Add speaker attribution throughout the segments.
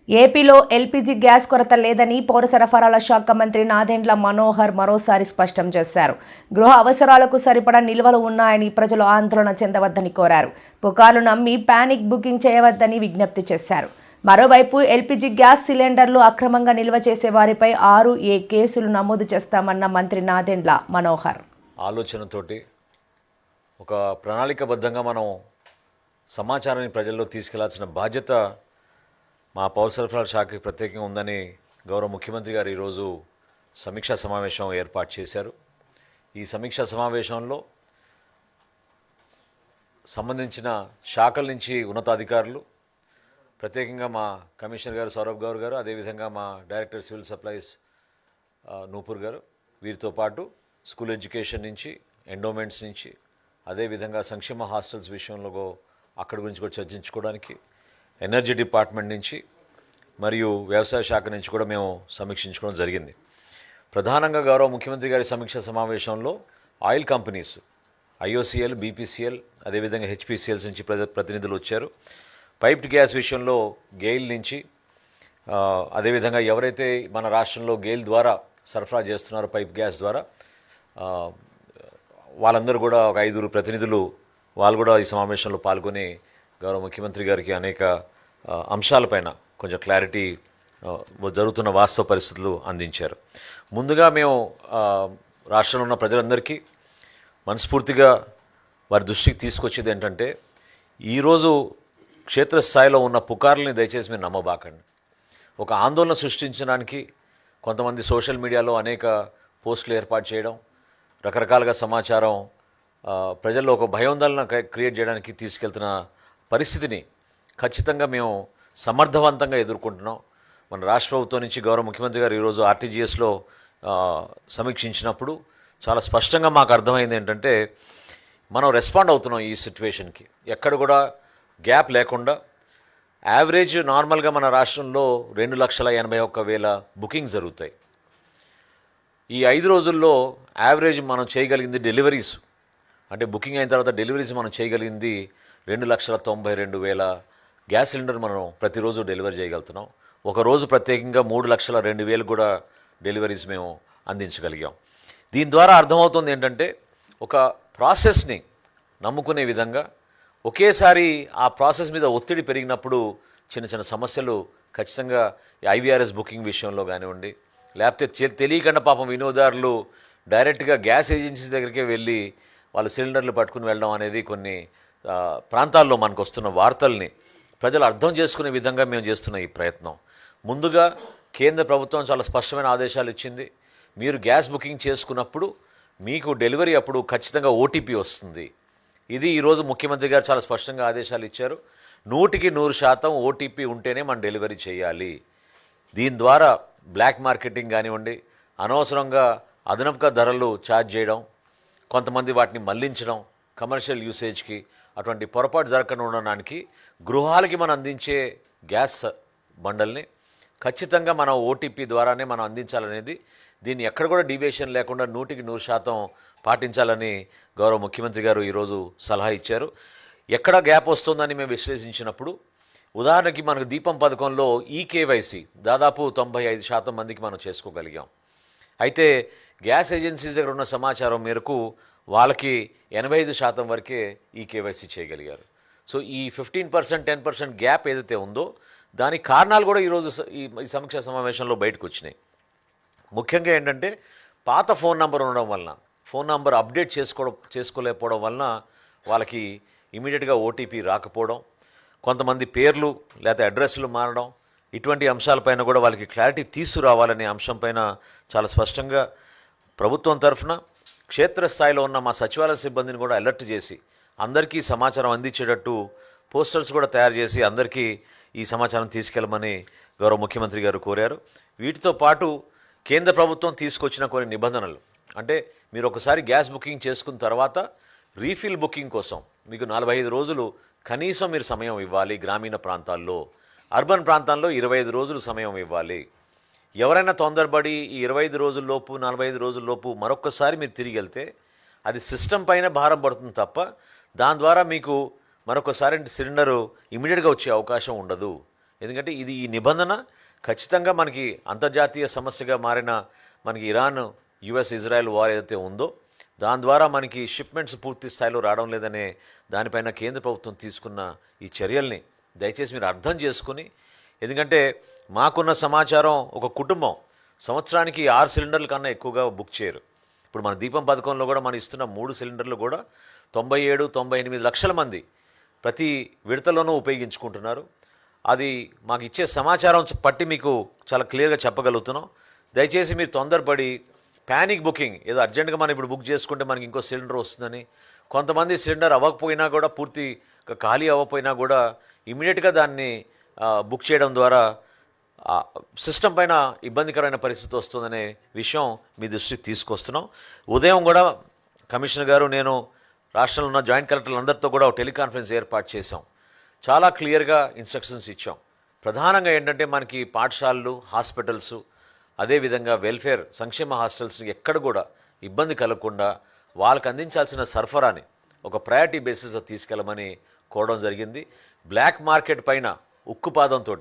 Speaker 1: ఏపీలో LPG gas కొరత లేదని పౌర సరఫరాల శాఖ మంత్రి నాదెండ్ల మనోహర్ మరోసారి స్పష్టం చేశారు. గృహ అవసరాలకు సరిపడా నిల్వలు ఉన్నాయని ప్రజలు ఆందోళన చెందవద్దని కోరారు. పుకార్లు నమ్మి పానిక్ బుకింగ్ చేయవద్దని విజ్ఞప్తి చేశారు. మరోవైపు ఎల్పీజీ గ్యాస్ సిలిండర్లు అక్రమంగా నిల్వ చేసే వారిపై 6A కేసులు నమోదు చేస్తామన్న మంత్రి నాదెండ్ల మనోహర్.
Speaker 2: ఆలోచనతోటి ఒక ప్రణాళికబద్ధంగా మనం సమాచారాన్ని ప్రజల్లో తీసుకెళ్లాల్సిన బాధ్యత మా పౌర సరఫరాల శాఖకి ప్రత్యేకంగా ఉందని గౌరవ ముఖ్యమంత్రి గారు ఈరోజు సమీక్షా సమావేశం ఏర్పాటు చేశారు. ఈ సమీక్షా సమావేశంలో సంబంధించిన శాఖల నుంచి ఉన్నతాధికారులు, ప్రత్యేకంగా మా కమిషనర్ గారు సౌరభ్ గౌర్ గారు, అదేవిధంగా మా డైరెక్టర్ సివిల్ సప్లైస్ నూపూర్ గారు, వీరితో పాటు స్కూల్ ఎడ్యుకేషన్ నుంచి, ఎండోమెంట్స్ నుంచి, అదేవిధంగా సంక్షేమ హాస్టల్స్ విషయంలో అక్కడి గురించి కూడా చర్చించుకోవడానికి, ఎనర్జీ డిపార్ట్మెంట్ నుంచి మరియు వ్యవసాయ శాఖ నుంచి కూడా మేము సమీక్షించుకోవడం జరిగింది. ప్రధానంగా గౌరవ ముఖ్యమంత్రి గారి సమీక్ష సమావేశంలో ఆయిల్ కంపెనీస్ IOCL, BPCL, అదేవిధంగా HPCLs నుంచి ప్రతినిధులు వచ్చారు. పైప్డ్ గ్యాస్ విషయంలో గెయిల్ నుంచి, అదేవిధంగా ఎవరైతే మన రాష్ట్రంలో గెయిల్ ద్వారా సరఫరా చేస్తున్నారో పైప్ గ్యాస్ ద్వారా, వాళ్ళందరూ కూడా ఒక 5 ప్రతినిధులు వాళ్ళు కూడా ఈ సమావేశంలో పాల్గొని గౌరవ ముఖ్యమంత్రి గారికి అనేక అంశాలపైన కొంచెం క్లారిటీ, జరుగుతున్న వాస్తవ పరిస్థితులు అందించారు. ముందుగా మేము రాష్ట్రంలో ఉన్న ప్రజలందరికీ మనస్ఫూర్తిగా వారి దృష్టికి తీసుకొచ్చేది ఏంటంటే, ఈరోజు క్షేత్రస్థాయిలో ఉన్న పుకార్లని దయచేసి మీరు నమ్మబాకండి. ఒక ఆందోళన సృష్టించడానికి కొంతమంది సోషల్ మీడియాలో అనేక పోస్టులు ఏర్పాటు చేయడం, రకరకాలుగా సమాచారం ప్రజల్లో ఒక భయోందోళన క్రియేట్ చేయడానికి తీసుకెళ్తున్న పరిస్థితిని ఖచ్చితంగా మేము సమర్థవంతంగా ఎదుర్కొంటున్నాం. మన రాష్ట్ర ప్రభుత్వం నుంచి గౌరవ ముఖ్యమంత్రి గారు ఈరోజు RTGSలో సమీక్షించినప్పుడు చాలా స్పష్టంగా మాకు అర్థమైంది ఏంటంటే, మనం రెస్పాండ్ అవుతున్నాం ఈ సిచ్యువేషన్కి. ఎక్కడ కూడా గ్యాప్ లేకుండా యావరేజ్ నార్మల్గా మన రాష్ట్రంలో 2,81,000 బుకింగ్ జరుగుతాయి. ఈ 5 రోజుల్లో యావరేజ్ మనం చేయగలిగింది డెలివరీస్, అంటే బుకింగ్ అయిన తర్వాత డెలివరీస్ మనం చేయగలిగింది 2,92,000 గ్యాస్ సిలిండర్ మనం ప్రతిరోజు డెలివరీ చేయగలుగుతున్నాం. ఒకరోజు ప్రత్యేకంగా 3,02,000 కూడా డెలివరీస్ మేము అందించగలిగాం. దీని ద్వారా అర్థమవుతుంది ఏంటంటే, ఒక ప్రాసెస్ని నమ్ముకునే విధంగా ఒకేసారి ఆ ప్రాసెస్ మీద ఒత్తిడి పెరిగినప్పుడు చిన్న చిన్న సమస్యలు ఖచ్చితంగా IVRS బుకింగ్ విషయంలో కానివ్వండి, లేకపోతే తెలియకుండా పాపం వినియోగదారులు డైరెక్ట్గా గ్యాస్ ఏజెన్సీ దగ్గరికే వెళ్ళి వాళ్ళు సిలిండర్లు పట్టుకుని వెళ్ళడం అనేది కొన్ని ప్రాంతాల్లో మనకు వస్తున్న వార్తల్ని ప్రజలు అర్థం చేసుకునే విధంగా మేము చేస్తున్న ఈ ప్రయత్నం. ముందుగా కేంద్ర ప్రభుత్వం చాలా స్పష్టమైన ఆదేశాలు ఇచ్చింది. మీరు గ్యాస్ బుకింగ్ చేసుకున్నప్పుడు మీకు డెలివరీ అప్పుడు ఖచ్చితంగా OTP వస్తుంది. ఇది ఈరోజు ముఖ్యమంత్రి గారు చాలా స్పష్టంగా ఆదేశాలు ఇచ్చారు. 100% OTP ఉంటేనే మనం డెలివరీ చేయాలి. దీని ద్వారా బ్లాక్ మార్కెటింగ్ కానివ్వండి, అనవసరంగా అదనపుగా ధరలు ఛార్జ్ చేయడం, కొంతమంది వాటిని మళ్లించడం కమర్షియల్ యూసేజ్కి, అటువంటి పొరపాటు జరగకుండా ఉండడానికి గృహాలకి మనం అందించే గ్యాస్ బండల్ని ఖచ్చితంగా మనం OTP ద్వారానే మనం అందించాలనేది, దీన్ని ఎక్కడ కూడా డీవియేషన్ లేకుండా 100% పాటించాలని గౌరవ ముఖ్యమంత్రి గారు ఈరోజు సలహా ఇచ్చారు. ఎక్కడ గ్యాప్ వస్తుందని మేము విశ్లేషించినప్పుడు, ఉదాహరణకి మనకు దీపం పథకంలో KYC దాదాపు 95% మందికి మనం చేసుకోగలిగాం. అయితే గ్యాస్ ఏజెన్సీస్ దగ్గర ఉన్న సమాచారం మేరకు వాళ్ళకి 85% వరకే KYC చేయగలిగారు. సో ఈ 15%, 10% గ్యాప్ ఏదైతే ఉందో దానికి కారణాలు కూడా ఈరోజు ఈ సమీక్షా సమావేశంలో బయటకు వచ్చినాయి. ముఖ్యంగా ఏంటంటే, పాత ఫోన్ నంబర్ ఉండడం వలన, ఫోన్ నంబర్ అప్డేట్ చేసుకోలేకపోవడం వలన వాళ్ళకి ఇమీడియట్గా OTP రాకపోవడం, కొంతమంది పేర్లు లేకపోతే అడ్రస్లు మారడం, ఇటువంటి అంశాలపైన కూడా వాళ్ళకి క్లారిటీ తీసుకురావాలనే అంశంపైన చాలా స్పష్టంగా ప్రభుత్వం తరఫున క్షేత్రస్థాయిలో ఉన్న మా సచివాలయ సిబ్బందిని కూడా అలర్ట్ చేసి అందరికీ సమాచారం అందించేటట్టు పోస్టర్స్ కూడా తయారు చేసి అందరికీ ఈ సమాచారం తీసుకెళ్ళమని గౌరవ ముఖ్యమంత్రి గారు కోరారు. వీటితో పాటు కేంద్ర ప్రభుత్వం తీసుకొచ్చిన కొన్ని నిబంధనలు, అంటే మీరు ఒకసారి గ్యాస్ బుకింగ్ చేసుకున్న తర్వాత రీఫిల్ బుకింగ్ కోసం మీకు 45 రోజులు కనీసం మీరు సమయం ఇవ్వాలి. గ్రామీణ ప్రాంతాల్లో, అర్బన్ ప్రాంతాల్లో 25 రోజులు సమయం ఇవ్వాలి. ఎవరైనా తొందరపడి ఈ 25 రోజుల్లోపు 45 రోజుల్లోపు మరొక్కసారి మీరు తిరిగి వెళ్తే అది సిస్టమ్ పైన భారం పడుతుంది తప్ప దాని ద్వారా మీకు మరొకసారి సిలిండరు ఇమీడియట్గా వచ్చే అవకాశం ఉండదు. ఎందుకంటే ఈ నిబంధన ఖచ్చితంగా మనకి అంతర్జాతీయ సమస్యగా మారిన మనకి ఇరాన్ యుఎస్ ఇజ్రాయెల్ వార్ ఏదైతే ఉందో దాని ద్వారా మనకి షిప్మెంట్స్ పూర్తి స్థాయిలో రావడం లేదనే దానిపైన కేంద్ర ప్రభుత్వం తీసుకున్న ఈ చర్యల్ని దయచేసి మీరు అర్థం చేసుకుని, ఎందుకంటే మాకున్న సమాచారం ఒక కుటుంబం సంవత్సరానికి 6 సిలిండర్ల కన్నా ఎక్కువగా బుక్ చేయరు. ఇప్పుడు మన దీపం పథకంలో కూడా మనం ఇస్తున్న 3 సిలిండర్లు కూడా 97-98 లక్షల మంది ప్రతి విడతలోనూ ఉపయోగించుకుంటున్నారు. అది మాకు ఇచ్చే సమాచారం పట్టి మీకు చాలా క్లియర్గా చెప్పగలుగుతున్నాం. దయచేసి మీరు తొందరపడి ప్యానిక్ బుకింగ్ ఏదో అర్జెంటుగా మనం ఇప్పుడు బుక్ చేసుకుంటే మనకి ఇంకో సిలిండర్ వస్తుందని, కొంతమంది సిలిండర్ అవ్వకపోయినా కూడా పూర్తి ఖాళీ అవ్వకపోయినా కూడా ఇమీడియట్గా దాన్ని బుక్ చేయడం ద్వారా సిస్టమ్ పైన ఇబ్బందికరమైన పరిస్థితి వస్తుందనే విషయం మీ దృష్టికి తీసుకొస్తున్నాం. ఉదయం కూడా కమిషనర్ గారు నేను రాష్ట్రంలో ఉన్న జాయింట్ కలెక్టర్లందరితో కూడా టెలికాన్ఫరెన్స్ ఏర్పాటు చేశాం. చాలా క్లియర్గా ఇన్స్ట్రక్షన్స్ ఇచ్చాం. ప్రధానంగా ఏంటంటే మనకి పాఠశాలలు, హాస్పిటల్స్, అదేవిధంగా వెల్ఫేర్ సంక్షేమ హాస్టల్స్ని ఎక్కడ కూడా ఇబ్బంది కలగకుండా వాళ్ళకి అందించాల్సిన సరఫరాని ఒక ప్రయారిటీ బేసిస్లో తీసుకెళ్ళమని కోరడం జరిగింది. బ్లాక్ మార్కెట్ పైన ఉక్కుపాదంతో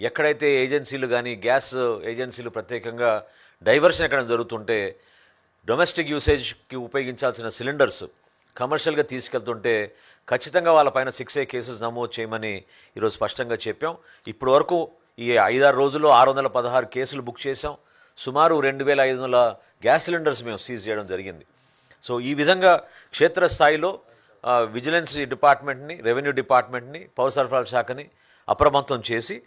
Speaker 2: ఎక్కడైతే ఏజెన్సీలు కానీ గ్యాస్ ఏజెన్సీలు ప్రత్యేకంగా డైవర్షన్ ఎక్కడ జరుగుతుంటే డొమెస్టిక్ యూసేజ్కి ఉపయోగించాల్సిన సిలిండర్స్ కమర్షియల్గా తీసుకెళ్తుంటే ఖచ్చితంగా వాళ్ళపైన 6A కేసెస్ నమోదు చేయమని ఈరోజు స్పష్టంగా చెప్పాం. ఇప్పటి వరకు ఈ 5-6 రోజుల్లో 616 కేసులు బుక్ చేశాం. సుమారు 2500 గ్యాస్ సిలిండర్స్ మేము సీజ్ చేయడం జరిగింది. సో ఈ విధంగా క్షేత్రస్థాయిలో విజిలెన్స్ డిపార్ట్మెంట్ని, రెవెన్యూ డిపార్ట్మెంట్ని, పౌర సరఫరాల శాఖని అప్రమత్తం చేసి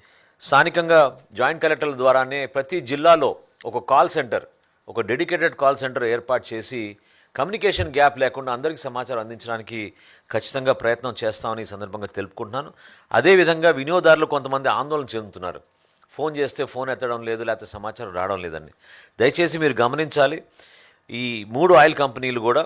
Speaker 2: స్థానికంగా జాయింట్ కలెక్టర్ల ద్వారానే ప్రతి జిల్లాలో ఒక కాల్ సెంటర్, ఒక డెడికేటెడ్ కాల్ సెంటర్ ఏర్పాటు చేసి కమ్యూనికేషన్ గ్యాప్ లేకుండా అందరికీ సమాచారం అందించడానికి ఖచ్చితంగా ప్రయత్నం చేస్తామని ఈ సందర్భంగా తెలుపుకుంటున్నాను. అదేవిధంగా వినియోగదారులు కొంతమంది ఆందోళన చెందుతున్నారు. ఫోన్ చేస్తే ఫోన్ ఎత్తడం లేదు, లేకపోతే సమాచారం రావడం లేదని. దయచేసి మీరు గమనించాలి, ఈ 3 ఆయిల్ కంపెనీలు కూడా